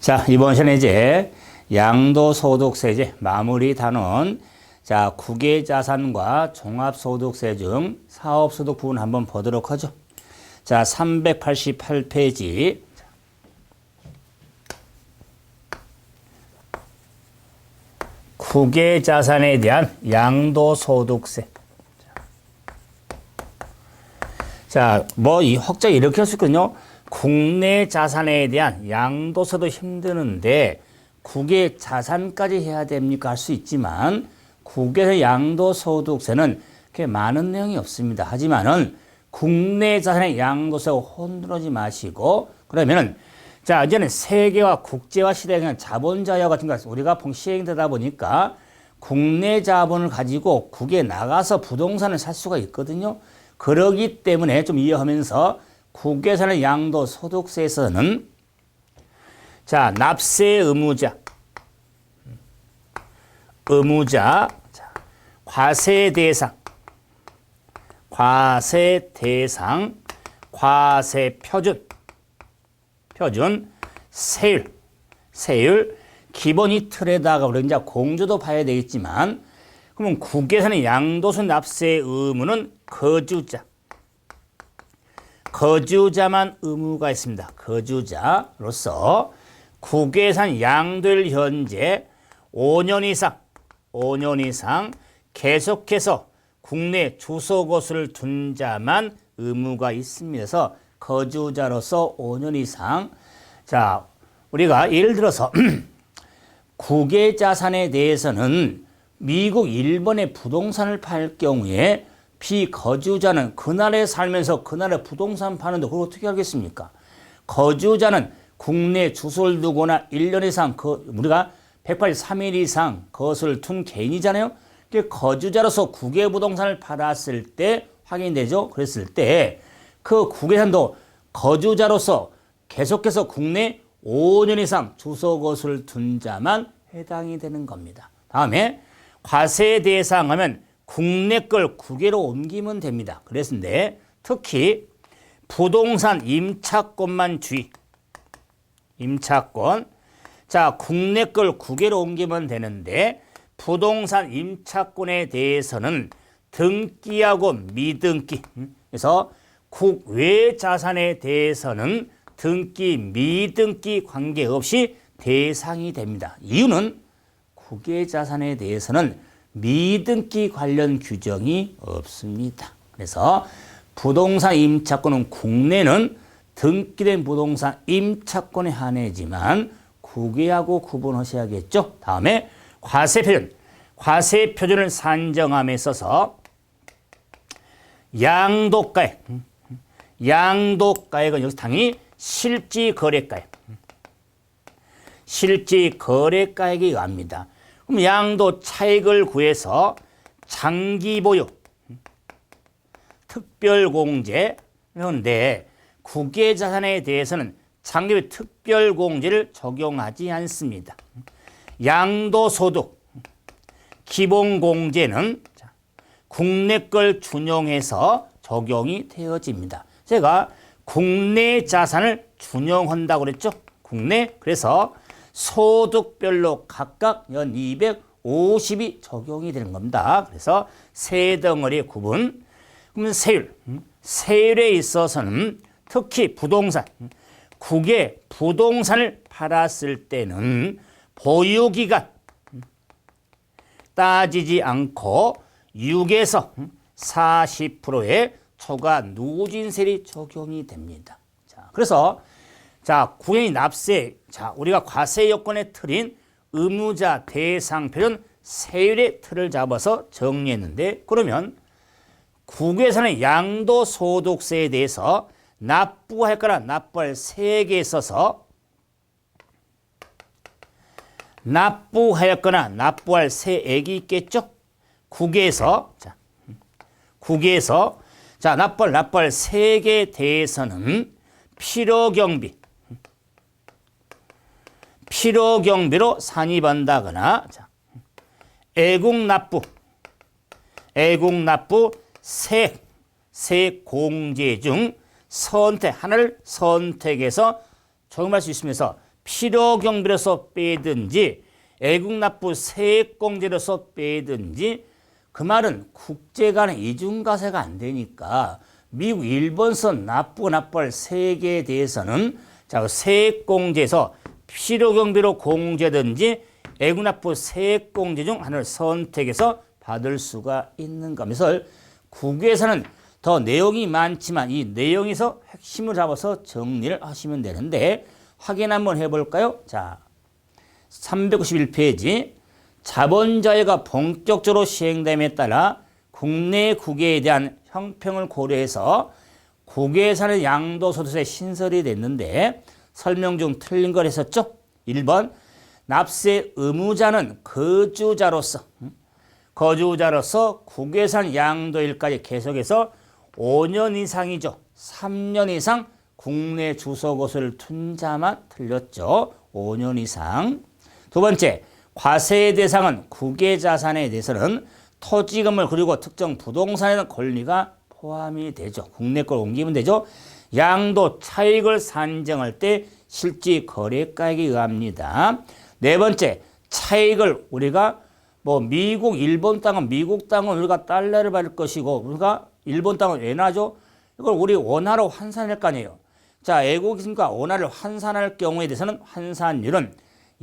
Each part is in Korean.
자, 이번 시간에 이제 양도소득세 이제 마무리 단원, 자, 국외자산과 종합소득세 중 사업소득 부분 한번 보도록 하죠. 자, 388페이지. 국외자산에 대한 양도소득세. 자, 뭐 이 확장 이렇게 할 수 있거든요. 국내 자산에 대한 양도세도 힘드는데 국외 자산까지 해야 됩니까? 할 수 있지만 국외 양도소득세는 그렇게 많은 내용이 없습니다. 하지만은 국내 자산의 양도세와 혼돈하지 마시고, 그러면은 자, 이제는 세계화 국제화 시대에 그냥 자본자유 같은 거 우리가 시행되다 보니까 국내 자본을 가지고 국외에 나가서 부동산을 살 수가 있거든요. 그러기 때문에 좀 이해하면서 국외자산의 양도소득세에서는 자, 납세 의무자, 자, 과세 대상, 과세 표준, 세율, 기본 이 틀에다가 우리 이제 공조도 봐야 되겠지만, 그러면 국외자산의 양도세 납세 의무는 거주자만 의무가 있습니다. 거주자로서 국외산 양도일 현재 5년 이상 계속해서 국내 주소곳을 둔 자만 의무가 있습니다. 그래서 거주자로서 5년 이상. 자, 우리가 예를 들어서 국외자산에 대해서는 미국, 일본의 부동산을 팔 경우에 비거주자는 그 나라에 살면서 그 나라에 부동산 파는데 그걸 어떻게 하겠습니까? 거주자는 국내 주소를 두거나 1년 이상, 우리가 183일 이상 그것을 둔 개인이잖아요. 거주자로서 국외 부동산을 받았을 때 확인되죠. 그랬을 때 그 국외산도 거주자로서 계속해서 국내 5년 이상 주소곳을 둔 자만 해당이 되는 겁니다. 다음에 과세 대상 하면 국내 걸 국외로 옮기면 됩니다. 그랬는데 특히 부동산 임차권만 임차권. 자, 국내 걸 국외로 옮기면 되는데 부동산 임차권에 대해서는 등기하고 미등기. 그래서 국외 자산에 대해서는 등기, 미등기 관계없이 대상이 됩니다. 이유는 국외 자산에 대해서는 미등기 관련 규정이 없습니다. 그래서 부동산 임차권은 국내는 등기된 부동산 임차권에 한해지만 국외하고 구분하셔야겠죠. 다음에 과세표준. 과세표준을 산정함에 있어서 양도가액은 여기서 당연히 실지거래가액이 의합니다. 그럼 양도 차익을 구해서 장기보유, 특별공제인데 국외자산에 대해서는 장기보유 특별공제를 적용하지 않습니다. 양도소득, 기본공제는 국내 걸 준용해서 적용이 되어집니다. 제가 국내 자산을 준용한다고 그랬죠? 국내. 그래서 소득별로 각각 연 250이 적용이 되는 겁니다. 그래서 세 덩어리 구분. 그러면 세율에 있어서는 특히 부동산, 국외 부동산을 팔았을 때는 보유기간 따지지 않고 6에서 40%의 초과 누진세율이 적용이 됩니다. 자, 그래서 자, 국외 납세, 자, 우리가 과세 요건의 틀인 의무자 대상표준 세율의 틀을 잡아서 정리했는데, 그러면 국외산의 양도소득세에 대해서 납부할 거나 납부할 세액에 있어서 납부할 거나 납부할 세액이 있겠죠? 국외에서 납부할 세액에 대해서는 필요경비로 산입한다거나, 애국납부 세액공제 중 하나를 선택해서 적용할 수 있으면서 필요경비로서 빼든지 애국납부 세액공제로서 빼든지 그 말은 국제 간의 이중과세가 안 되니까 미국, 일본선 납부할 세액에 대해서는 자, 세액공제에서 필요경비로 공제든지 애국납부 세액공제 중 하나를 선택해서 받을 수가 있는 겁니다. 국외에서는 더 내용이 많지만 이 내용에서 핵심을 잡아서 정리를 하시면 되는데 확인 한번 해볼까요? 자, 391페이지 자본자유가 본격적으로 시행됨에 따라 국내 국외에 대한 형평을 고려해서 국외에서는 양도소득세 신설이 됐는데 설명 중 틀린 걸 했었죠? 1번 납세 의무자는 거주자로서 국외산 양도일까지 계속해서 5년 이상이죠. 3년 이상 국내 주소곳을 둔 자만 틀렸죠. 5년 이상. 두 번째, 과세의 대상은 국외자산에 대해서는 토지 건물 그리고 특정 부동산에 대한 권리가 포함이 되죠. 국내 걸 옮기면 되죠. 양도 차익을 산정할 때 실질 거래가액에 의합니다. 네 번째, 차익을 우리가 미국, 일본 땅은 우리가 달러를 받을 것이고 우리가 일본 땅은 엔화죠. 이걸 우리 원화로 환산할 거 아니에요. 자, 애국인과 원화를 환산할 경우에 대해서는 환산율은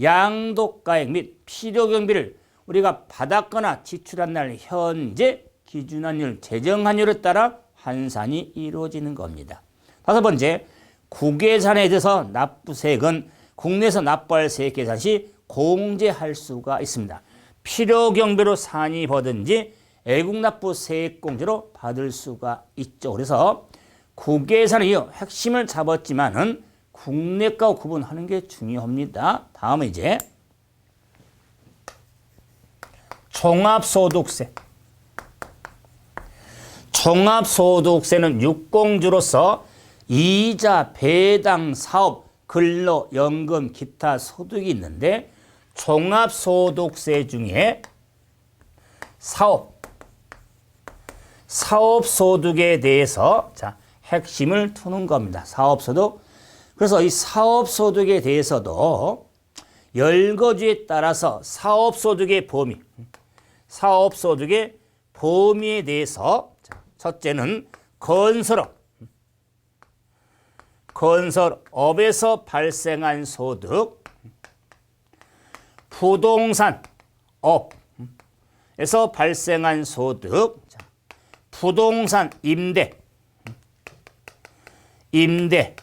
양도가액 및 필요경비를 우리가 받았거나 지출한 날 현재 기준환율, 제정환율에 따라 환산이 이루어지는 겁니다. 다섯 번째, 국외산에 대해서 납부세액은 국내에서 납부할 세액 계산 시 공제할 수가 있습니다. 필요경비로 산입하든지 애국납부 세액공제로 받을 수가 있죠. 그래서 국외산의 핵심을 잡았지만은 국내가 구분하는 게 중요합니다. 다음에 이제 종합소득세. 종합소득세는 육공주로서 이자, 배당, 사업, 근로, 연금, 기타 소득이 있는데 종합소득세 중에 사업소득에 대해서 자, 핵심을 두는 겁니다. 사업소득. 그래서 이 사업소득에 대해서도 열거주에 따라서 사업소득의 범위에 대해서 첫째는 건설업에서 발생한 소득, 부동산업에서 발생한 소득, 부동산 임대업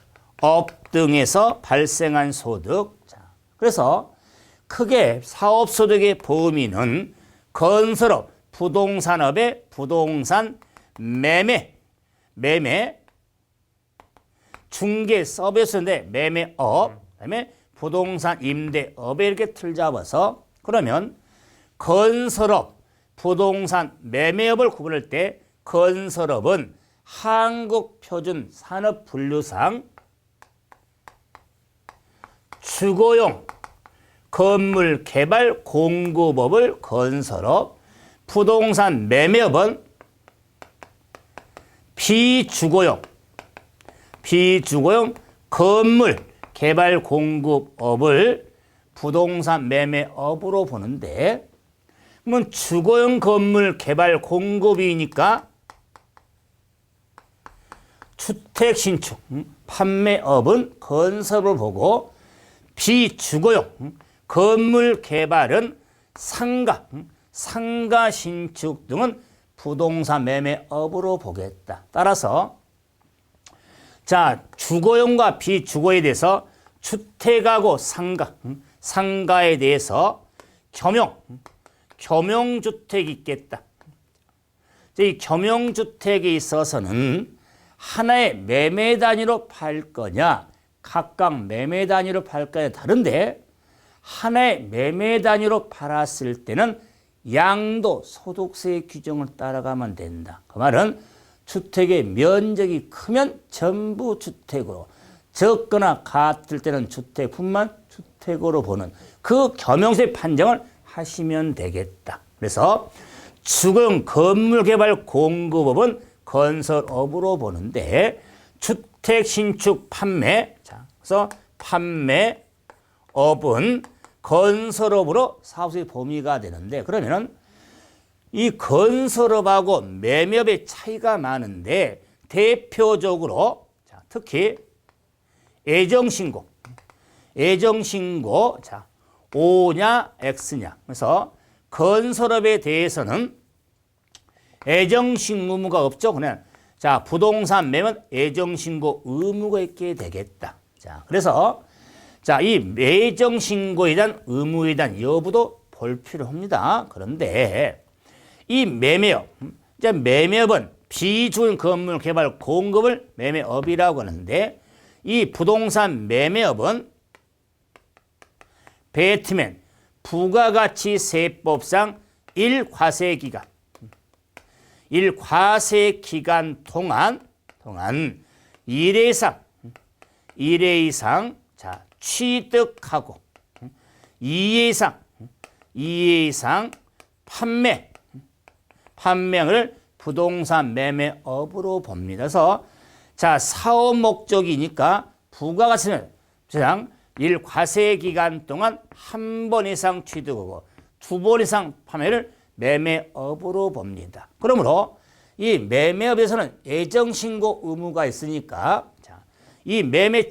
등에서 발생한 소득. 그래서 크게 사업소득의 범위는 건설업, 부동산업의 부동산 매매, 중개 서비스인데 매매업, 그다음에 부동산 임대업에 이렇게 틀 잡아서 그러면 건설업, 부동산 매매업을 구분할 때 건설업은 한국표준산업분류상 주거용 건물 개발 공급업을 건설업, 부동산 매매업은 비주거용 건물 개발 공급업을 부동산 매매업으로 보는데 그러면 주거용 건물 개발 공급이니까 주택 신축 판매업은 건설을 보고 비주거용 건물 개발은 상가 신축 등은 부동산 매매업으로 보겠다. 따라서 자, 주거용과 비주거에 대해서 주택하고 상가에 대해서 겸용주택이 있겠다. 이 겸용주택에 있어서는 하나의 매매 단위로 팔 거냐, 각각 매매 단위로 팔 거냐 다른데 하나의 매매 단위로 팔았을 때는 양도소득세 규정을 따라가면 된다. 그 말은 주택의 면적이 크면 전부 주택으로, 적거나 같을 때는 주택뿐만 주택으로 보는 그 겸용세 판정을 하시면 되겠다. 그래서 주거용 건물개발 공급업은 건설업으로 보는데 주택 신축 판매, 자, 그래서 판매업은 업은 건설업으로 사업소득의 범위가 되는데 그러면은 이 건설업하고 매매업의 차이가 많은데 대표적으로 자, 특히 애정신고 자 O냐 X냐 그래서 건설업에 대해서는 애정신고 의무가 없죠. 그냥 자 부동산 매매는 애정신고 의무가 있게 되겠다. 자 그래서 자 이 애정신고에 대한 의무에 대한 여부도 볼 필요합니다. 그런데 이 매매업 이제 매매업은 비주인 건물 개발 공급을 매매업이라고 하는데 이 부동산 매매업은 배트맨 부가가치세법상 1과세기간 1과세기간 동안 1회 이상 자 취득하고 2회 이상 판매를 부동산 매매업으로 봅니다. 그래서 자 사업 목적이니까 부가가치는 그냥 1과세 기간 동안 한 번 이상 취득하고 2번 이상 판매를 매매업으로 봅니다. 그러므로 이 매매업에서는 애정신고 의무가 있으니까 자, 이 매매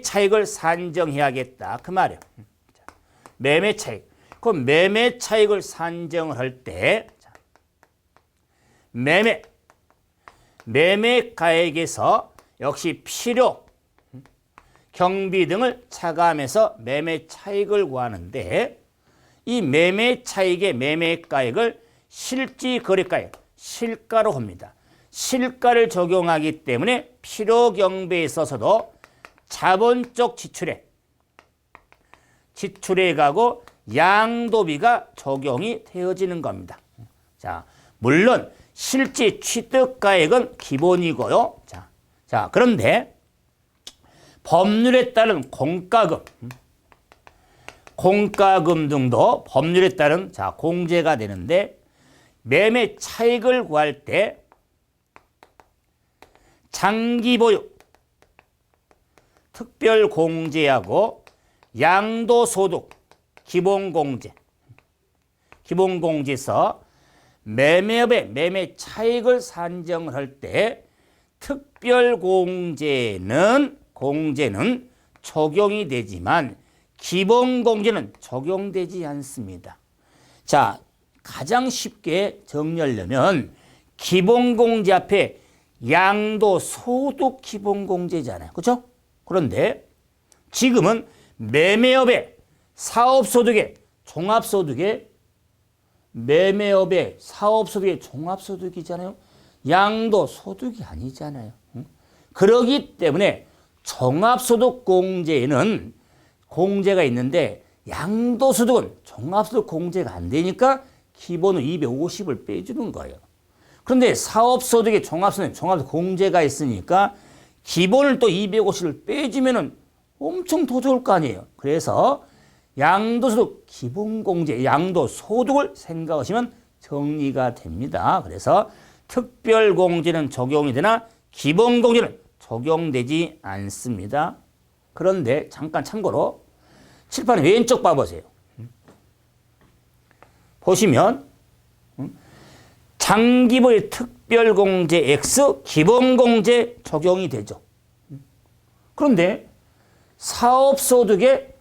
차익을 산정해야겠다 그 말이에요. 자, 매매 차익. 그 매매 차익을 산정을 할 때 매매가액에서 역시 필요, 경비 등을 차감해서 매매 차익을 구하는데 이 매매 차익의 매매가액을 실지거래가액, 실가로 합니다. 실가를 적용하기 때문에 필요 경비에 있어서도 자본적 지출에 가고 양도비가 적용이 되어지는 겁니다. 자, 물론 실제 취득가액은 기본이고요. 자, 그런데 법률에 따른 공과금 등도 법률에 따른 자, 공제가 되는데 매매 차익을 구할 때 장기 보유, 특별 공제하고 양도소득, 기본공제에서 매매업의 매매 차익을 산정을 할 때 특별 공제는 적용이 되지만 기본 공제는 적용되지 않습니다. 자, 가장 쉽게 정리하려면 기본 공제 앞에 양도소득 기본 공제잖아요. 그렇죠? 그런데 지금은 매매업의 사업소득의 종합소득의 매매업의 사업소득의 종합소득이잖아요. 양도소득이 아니잖아요. 그러기 때문에 종합소득 공제에는 공제가 있는데 양도소득은 종합소득 공제가 안 되니까 기본은 250을 빼주는 거예요. 그런데 사업소득의 종합소득 공제가 있으니까 기본을 또 250을 빼주면은 엄청 더 좋을 거 아니에요. 그래서 양도소득 기본공제, 양도소득을 생각하시면 정리가 됩니다. 그래서 특별공제는 적용이 되나 기본공제는 적용되지 않습니다. 그런데 잠깐 참고로 칠판 왼쪽 봐보세요. 보시면 장기보유 특별공제 X, 기본공제 적용이 되죠. 그런데 사업소득의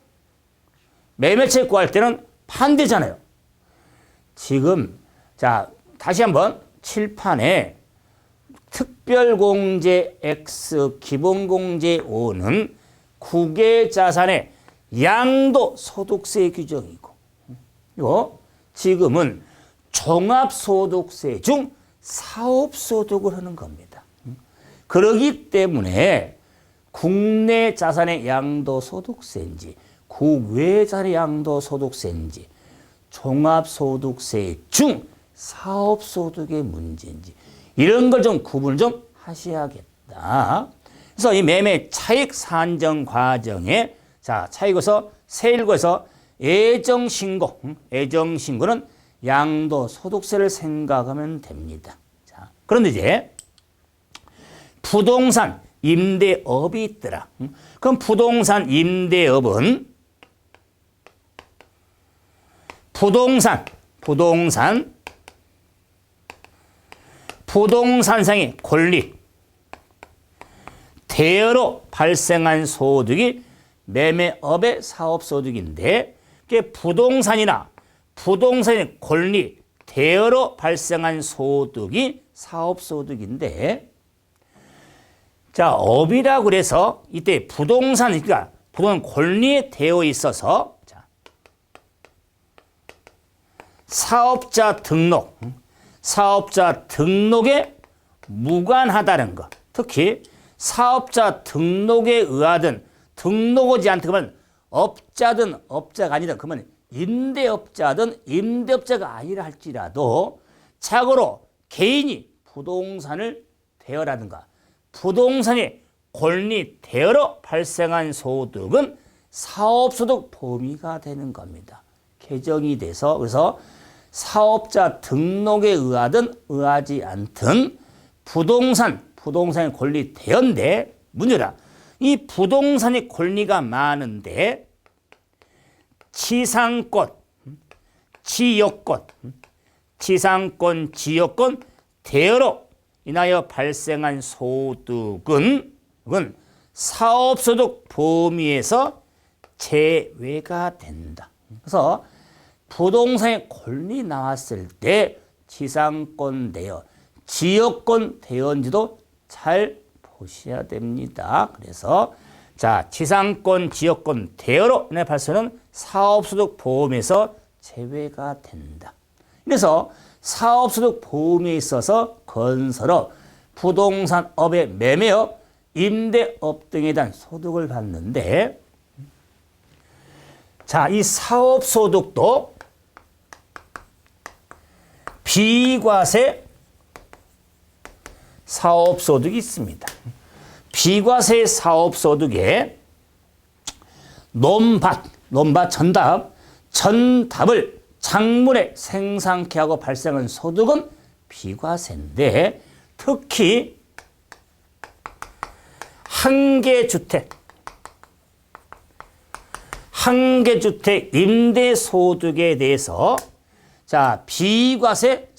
매매차익 구할 때는 반대잖아요. 지금 자 다시 한번 칠판에 특별공제 X, 기본공제 O는 국외자산의 양도소득세 규정이고 이거 지금은 종합소득세 중 사업소득을 하는 겁니다. 그러기 때문에 국내 자산의 양도소득세인지 국외 자산의 양도소득세인지 종합소득세 중 사업소득의 문제인지 이런 걸 좀 구분을 좀 하셔야겠다. 그래서 이 매매 차익 산정 과정에 자 차익에서 세일고에서 애정신고는 양도소득세를 생각하면 됩니다. 자, 그런데 이제 부동산 임대업이 있더라. 그럼 부동산 임대업은 부동산상의 권리, 대여로 발생한 소득이 매매업의 사업소득인데, 그게 부동산의 권리, 대여로 발생한 소득이 사업소득인데, 자, 업이라고 그래서 이때 그러니까 부동산 권리에 되어 있어서, 자, 사업자 등록에 무관하다는 것. 특히 사업자 등록에 의하든 등록하지 않든 그러면 업자든 업자가 아니다. 그러면 임대업자든 임대업자가 아니라 할지라도 자고로 개인이 부동산을 대여라든가 부동산의 권리 대여로 발생한 소득은 사업소득 범위가 되는 겁니다. 개정이 돼서 그래서 사업자 등록에 의하든 의하지 않든 부동산의 권리 대여인데 문제라. 이 부동산의 권리가 많은데 지상권, 지역권 대여로 인하여 발생한 소득은 사업소득 범위에서 제외가 된다. 그래서 부동산의 권리 나왔을 때 지상권 대여, 지역권 대여인지도 잘 보셔야 됩니다. 그래서 자, 지상권, 지역권 대여로 인해 발생하는 사업소득 보험에서 제외가 된다. 그래서 사업소득 보험에 있어서 건설업, 부동산업의 매매업, 임대업 등에 대한 소득을 받는데, 자, 이 사업소득도 비과세 사업소득이 있습니다. 비과세 사업소득에 논밭 전답을 작물에 생산케 하고 발생한 소득은 비과세인데, 특히 한계주택 임대소득에 대해서 자, 비과세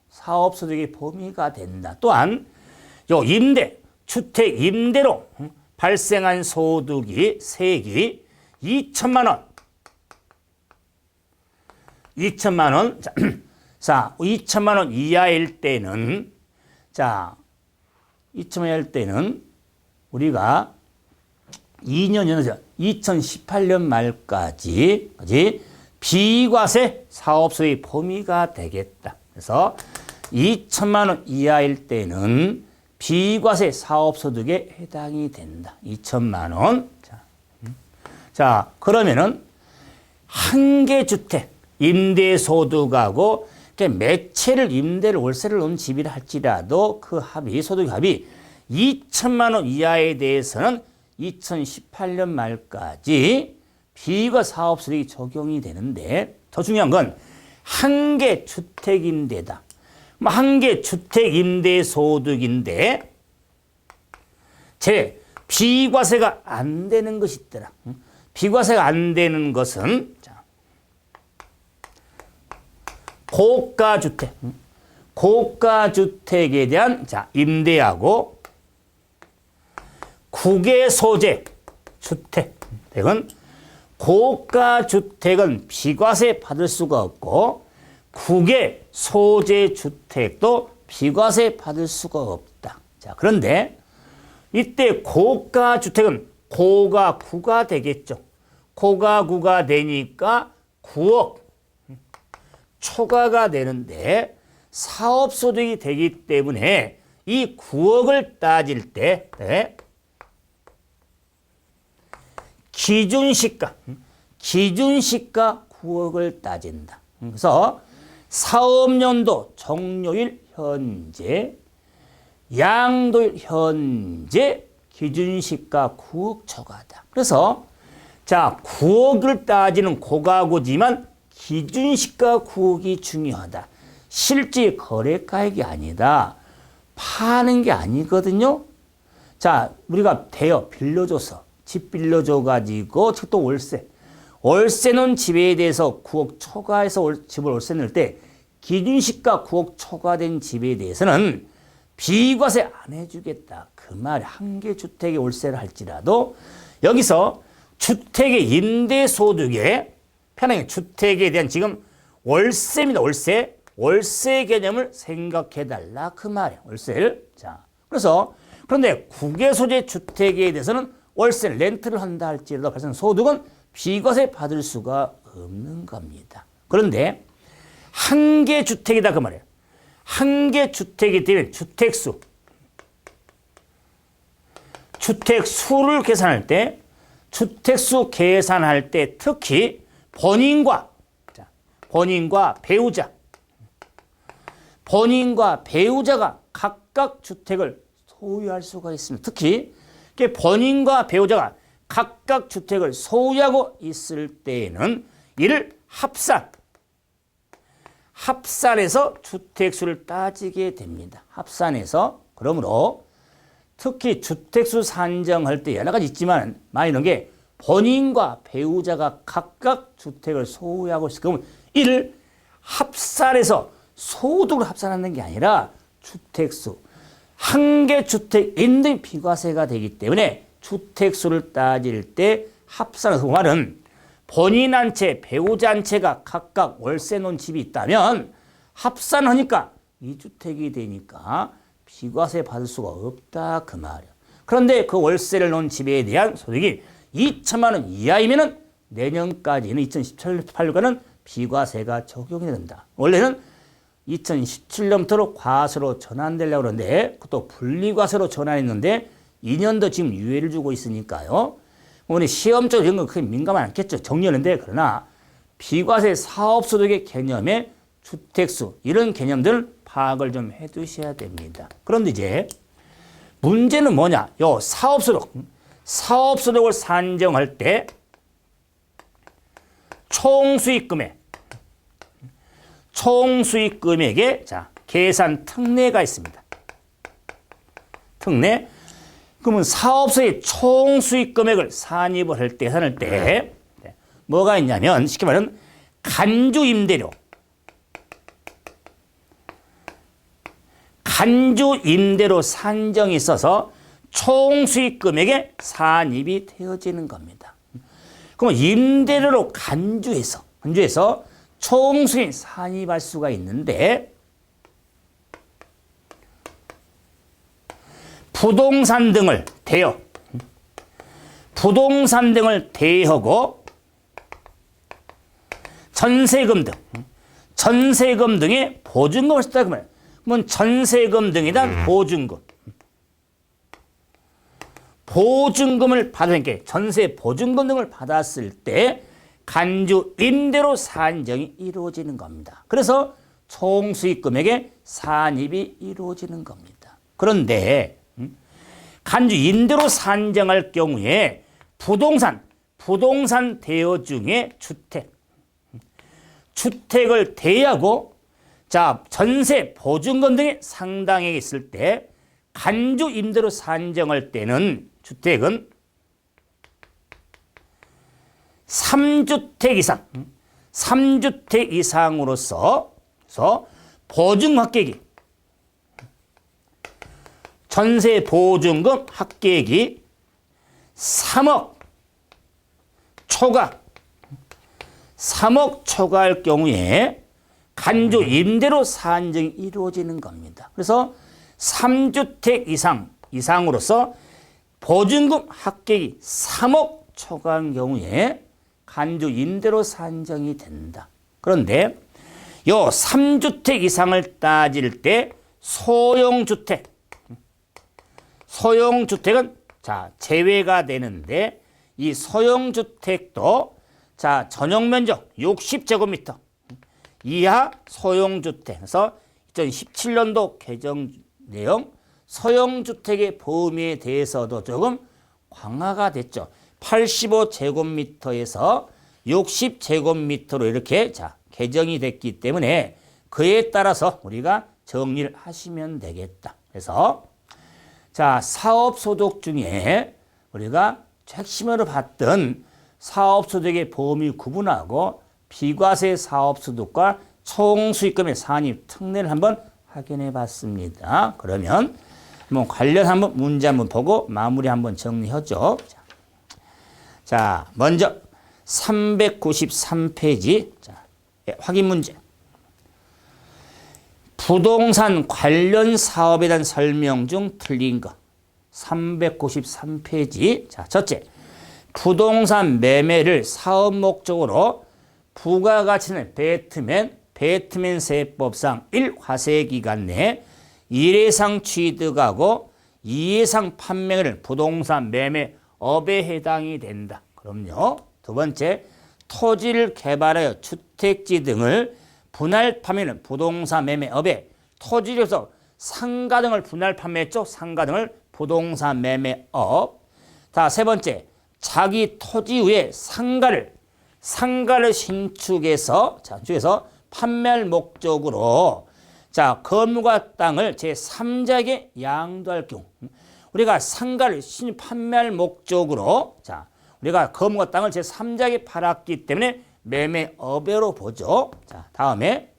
사업소득의 범위가 된다. 또한 요 주택 임대로 발생한 소득이 세액이 2천만 원. 자, 2천만 원 이하일 때는 우리가 2년 연에서 2018년 말까지 비과세 사업소득의 범위가 되겠다. 그래서 2천만 원 이하일 때는 비과세 사업소득에 해당이 된다. 2천만 원. 자, 그러면은 한계주택 임대소득하고 매체를 임대를 월세를 놓은 집이라 할지라도 그 소득 합이 2천만 원 이하에 대해서는 2018년 말까지 비과세 사업소득이 적용이 되는데, 더 중요한 건 한계주택임대다. 한계주택임대소득인데 비과세가 안 되는 것이 있더라. 비과세가 안 되는 것은 고가주택에 대한 임대하고 국외소재 주택은 고가주택은 비과세 받을 수가 없고 국외소재 주택도 비과세 받을 수가 없다. 자, 그런데 이때 고가주택은 고가구가 되겠죠. 고가구가 되니까 9억 초과가 되는데 사업소득이 되기 때문에 이 9억을 따질 때 기준시가 9억을 따진다. 그래서 사업연도 종료일 현재, 양도일 현재 기준시가 9억 초과다. 그래서 9억을 따지는 고가구지만 기준시가 9억이 중요하다. 실제 거래가액이 아니다. 파는 게 아니거든요. 자, 우리가 빌려줘서, 집 빌려줘가지고, 또 월세 놓은 집에 대해서 9억 초과해서 집을 월세 낼 때, 기준시가 9억 초과된 집에 대해서는 비과세 안 해주겠다. 그 말이 한 개 주택의 월세를 할지라도, 여기서 주택의 임대소득에, 편하게 주택에 대한 지금 월세입니다. 월세 개념을 생각해달라. 그 말이에요. 월세를. 자, 그런데 국외소재 주택에 대해서는 월세 렌트를 한다 할지라도 발생 소득은 비과세 받을 수가 없는 겁니다. 그런데 한 개 주택이다 그 말이에요. 한 개 주택이 되면 주택수를 계산할 때 특히 본인과 배우자가 각각 주택을 소유할 수가 있습니다. 특히 본인과 배우자가 각각 주택을 소유하고 있을 때에는 이를 합산해서 주택수를 따지게 됩니다. 합산해서. 그러므로 특히 주택수 산정할 때 여러 가지 있지만 많이 이런 게 본인과 배우자가 각각 주택을 소유하고 있을 경우 이를 합산해서 소득을 합산하는 게 아니라 주택수, 한 개 주택인데 비과세가 되기 때문에 주택수를 따질 때 합산해서 그 말은 본인 한 채, 배우자 한 채가 각각 월세 놓은 집이 있다면 합산하니까 2주택이 되니까 비과세 받을 수가 없다 그 말이야. 그런데 그 월세를 놓은 집에 대한 소득이 2천만 원 이하이면은 내년까지는 2018년까지는 비과세가 적용이 된다. 원래는 2017년부터 과세로 전환되려고 그러는데 그것도 분리과세로 전환했는데 2년도 지금 유예를 주고 있으니까요. 우리 시험적으로 이런 건 크게 민감하지 않겠죠. 정리하는데 그러나 비과세 사업소득의 개념의 주택수 이런 개념들을 파악을 좀 해두셔야 됩니다. 그런데 이제 문제는 뭐냐? 요 사업소득을 산정할 때 총수익금액에 자 계산 특례가 있습니다. 특례. 그러면 사업소의 총수익금액을 산입을 할 때 계산할 때 뭐가 있냐면 쉽게 말하면 간주임대료 산정이 있어서 총수익금액에 산입이 되어지는 겁니다. 그러면 임대료로 간주해서 총수익 산입할 수가 있는데 부동산 등을 대여하고 전세금 등의 보증금을 썼다 그 말이에요. 그러면 전세금 등에 대한 보증금을 받으니까 전세 보증금 등을 받았을 때 간주 임대로 산정이 이루어지는 겁니다. 그래서 총수익금액에 산입이 이루어지는 겁니다. 그런데 간주 임대로 산정할 경우에 부동산 대여 중에 주택을 대여하고 자 전세 보증금 등의 상당액이 있을 때 간주 임대로 산정할 때는 주택은 3주택 이상으로서 보증 합계액이 전세 보증금 합계액이 3억 초과할 경우에 간주 임대로 산정이 이루어지는 겁니다. 그래서 3주택 이상으로서 보증금 합계액이 3억 초과한 경우에 간주 임대로 산정이 된다. 그런데 요 3주택 이상을 따질 때 소형주택은 자 제외가 되는데 이 소형주택도 자 전용 면적 60제곱미터 이하 소형주택에서 2017년도 개정 내용 소형주택의 범위에 대해서도 조금 강화가 됐죠. 85제곱미터에서 60제곱미터로 이렇게 자 개정이 됐기 때문에 그에 따라서 우리가 정리를 하시면 되겠다. 그래서 자, 사업소득 중에 우리가 핵심으로 봤던 사업소득의 범위 구분하고 비과세 사업소득과 총수익금의 산입 특례를 한번 확인해 봤습니다. 그러면 한번 관련 한번 문제 한번 보고 마무리 한번 정리하죠. 자, 먼저 393페이지 자, 확인 문제. 부동산 관련 사업에 대한 설명 중 틀린 거. 393페이지. 자, 첫째. 부동산 매매를 사업 목적으로 부가가치는 배트맨 세법상 1화세 기간 내에 1회 취득하고 2회 판매를 부동산 매매업에 해당이 된다. 그럼요. 두 번째, 토지를 개발하여 주택지 등을 분할 판매는 부동산 매매업에 토지에서 상가 등을 분할 판매했죠. 상가 등을 부동산 매매업. 자, 세 번째, 자기 토지 위에 상가를 신축해서 판매할 목적으로 자, 건물과 땅을 제3자에게 양도할 경우 우리가 상가를 판매할 목적으로 자, 우리가 건물과 땅을 제3자에게 팔았기 때문에 매매업으로 보죠. 자, 다음에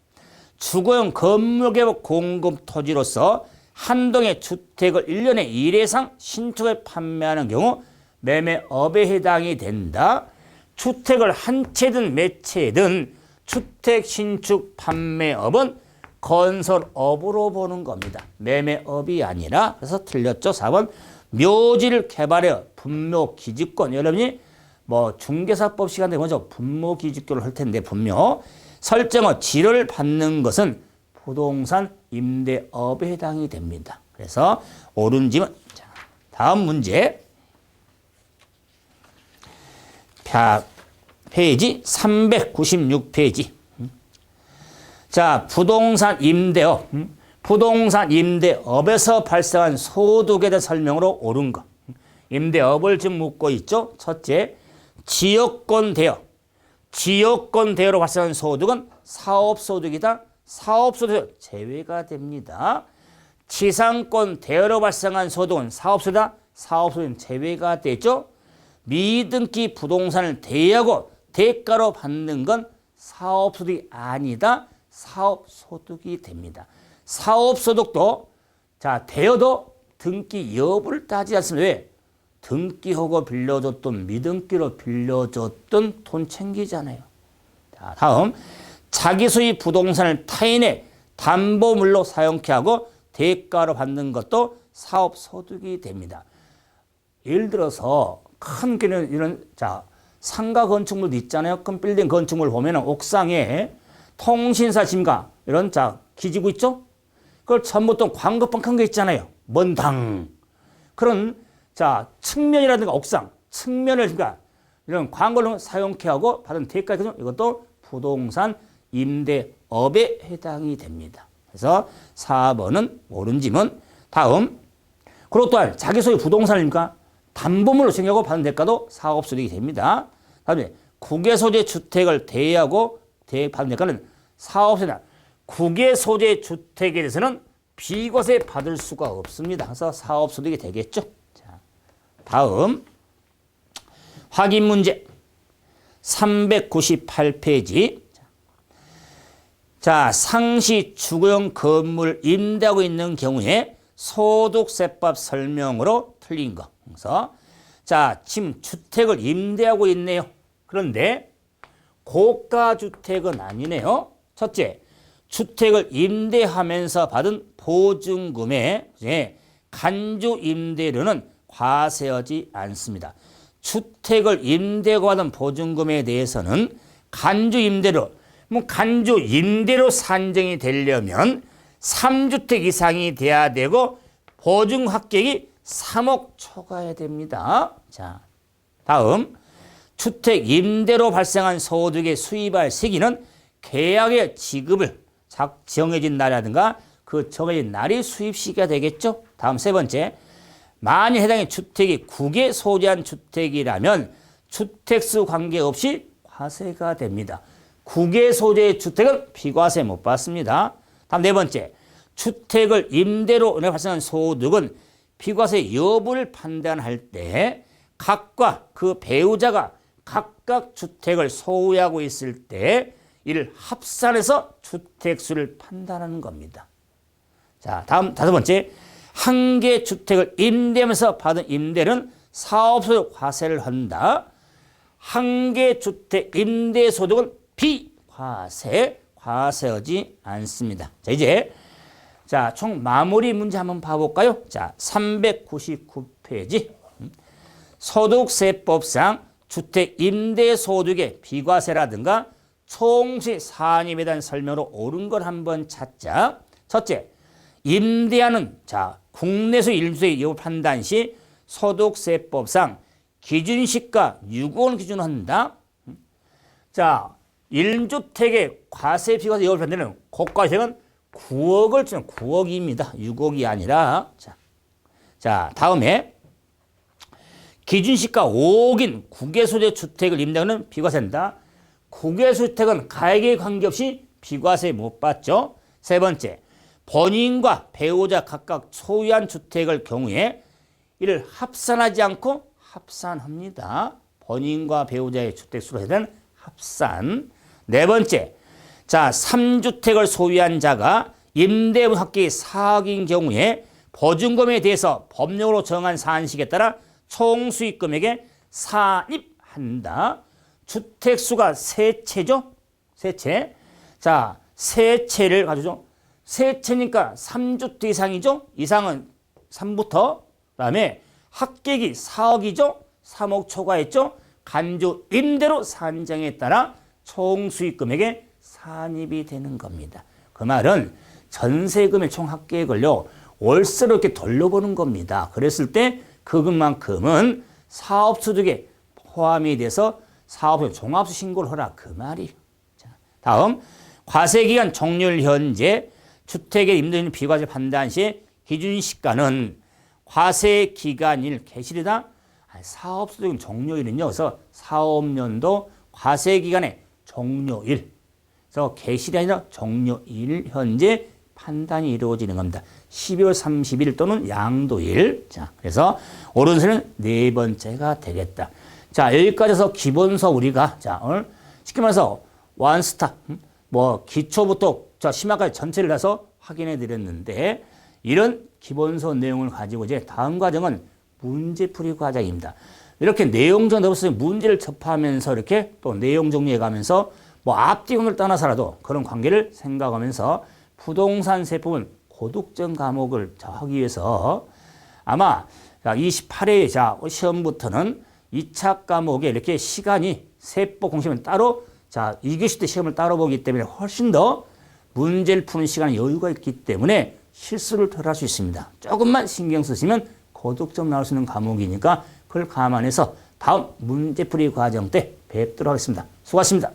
주거용 건물개발 공급 토지로서 한동의 주택을 1년에 1회 신축해 판매하는 경우 매매업에 해당이 된다. 주택을 한 채든 몇 채든 주택 신축 판매업은 건설업으로 보는 겁니다. 매매업이 아니라. 그래서 틀렸죠. 4번 묘지를 개발해 분묘 기지권. 여러분이 뭐 중개사법 시간에 먼저 분묘 기지권을 할 텐데 분묘 설정어 지를 받는 것은 부동산 임대업에 해당이 됩니다. 그래서 옳은 지문. 자, 다음 문제. 페이지 396페이지. 자, 부동산 임대업. 부동산 임대업에서 발생한 소득에 대한 설명으로 옳은 것. 임대업을 지금 묻고 있죠. 첫째, 지역권 대여. 지역권 대여로 발생한 소득은 사업소득이다. 사업소득 제외가 됩니다. 지상권 대여로 발생한 소득은 사업소득이다. 사업소득은 제외가 되죠. 미등기 부동산을 대여하고 대가로 받는 건 사업소득이 아니다. 사업소득이 됩니다. 사업소득도 자 대여도 등기 여부를 따지지 않습니다. 왜? 등기하고 빌려줬던 미등기로 빌려줬던 돈 챙기잖아요. 자, 다음 자기 소유 부동산을 타인의 담보물로 사용케 하고 대가로 받는 것도 사업소득이 됩니다. 예를 들어서 큰 이런 자 상가 건축물도 있잖아요. 큰 빌딩 건축물 보면 옥상에 통신사 짐가 이런 자 기지고 있죠. 그걸 전부 또 광고판 큰 게 있잖아요. 먼당 그런 자 측면이라든가 옥상 측면을 그러니까 이런 광고를 사용케 하고 받은 대가 이것도 부동산 임대업에 해당이 됩니다. 그래서 4번은 옳은 지문. 다음 그리고 또한 자기 소유 부동산입니까? 담보물로 챙겨고 받은 대가도 사업소득이 됩니다. 다음에 국외소재 주택을 대여하고 받은 대가는 사업소득이다. 국외소재 주택에 대해서는 비과세 받을 수가 없습니다. 그래서 사업소득이 되겠죠. 자, 다음 확인 문제 398페이지. 자, 상시 주거용 건물 임대하고 있는 경우에 소득세법 설명으로 틀린 거. 그래서 자, 지금 주택을 임대하고 있네요. 그런데 고가주택은 아니네요. 첫째, 주택을 임대하면서 받은 보증금에 간주 임대료는 과세하지 않습니다. 주택을 임대하고 받은 보증금에 대해서는 간주 임대료, 간주 임대료 산정이 되려면 3주택 이상이 돼야 되고 보증 합격이 3억 초과해야 됩니다. 자, 다음 주택 임대로 발생한 소득의 수입할 시기는 계약의 지급을 정해진 날이라든가 그 정해진 날이 수입 시기가 되겠죠. 다음 세 번째, 만일 해당의 주택이 국외 소재한 주택이라면 주택수 관계없이 과세가 됩니다. 국외 소재의 주택은 비과세 못 받습니다. 다음 네 번째, 주택을 임대로 발생한 소득은 비과세 여부를 판단할 때 각과 그 배우자가 각각 주택을 소유하고 있을 때 이를 합산해서 주택수를 판단하는 겁니다. 자, 다음 다섯 번째. 한 개 주택을 임대하면서 받은 임대는 사업소득 과세를 한다. 한 개 주택 임대 소득은 비과세, 과세하지 않습니다. 자, 이제 총 마무리 문제 한번 봐볼까요? 자, 399페이지. 소득세법상 주택 임대 소득의 비과세라든가 총시 산입에 대한 설명으로 옳은 걸 한번 찾자. 첫째, 임대하는 국내수 일주택 여부 판단 시 소득세법상 기준시가 6억원 기준으로 한다. 1주택의 과세 비과세 여부를 판단하는 고가세는 9억을 주는 9억입니다. 6억이 아니라. 다음에 기준시가 5억인 국외소재 주택을 임대하는 비과세한다. 국외주택은 가액에 관계없이 비과세 못 받죠. 세 번째, 본인과 배우자 각각 소유한 주택을 경우에 이를 합산하지 않고 합산합니다. 본인과 배우자의 주택수로 해야 되는 합산. 네 번째, 3주택을 소유한 자가 임대분 합계의 4억인 경우에 보증금에 대해서 법령으로 정한 산식에 따라 총 수익금액에 산입한다. 주택수가 세 채죠? 세 채. 세 채를 가지고 세 채니까 3주택 이상이죠? 이상은 3부터. 그다음에 합객이 4억이죠? 3억 초과했죠? 간주 임대로 산정에 따라 총 수익금액에 산입이 되는 겁니다. 그 말은 전세금의 총 합계액을요, 월세로 이렇게 돌려보는 겁니다. 그랬을 때 그것만큼은 사업소득에 포함이 돼서 사업소 종합수 신고를 하라 그 말이에요. 다음, 과세기간 종료일 현재 주택의 임대인 비과세 판단 시 기준시가는 과세기간일 개시이다. 사업소득 종료일은요. 그래서 사업년도 과세기간의 종료일. 그래서 개시일이 아니라 종료일 현재 판단이 이루어지는 겁니다. 12월 30일 또는 양도일. 그래서 오른손은 네 번째가 되겠다. 여기까지 해서 기본서 우리가 오늘 쉽게 말해서 원스톱 기초부터 심화까지 전체를 해서 확인해 드렸는데 이런 기본서 내용을 가지고 이제 다음 과정은 문제풀이 과정입니다. 이렇게 내용 정리 없으면 문제를 접하면서 이렇게 또 내용 정리해 가면서 앞뒤 관계를 떠나서라도 그런 관계를 생각하면서 부동산 세법은 고득점 과목을 하기 위해서 아마 28회 시험부터는 2차 과목에 이렇게 시간이 세법 공식은 따로 2교시 때 시험을 따로 보기 때문에 훨씬 더 문제를 푸는 시간에 여유가 있기 때문에 실수를 덜 할 수 있습니다. 조금만 신경 쓰시면 고득점 나올 수 있는 과목이니까 그걸 감안해서 다음 문제풀이 과정 때 뵙도록 하겠습니다. 수고하셨습니다.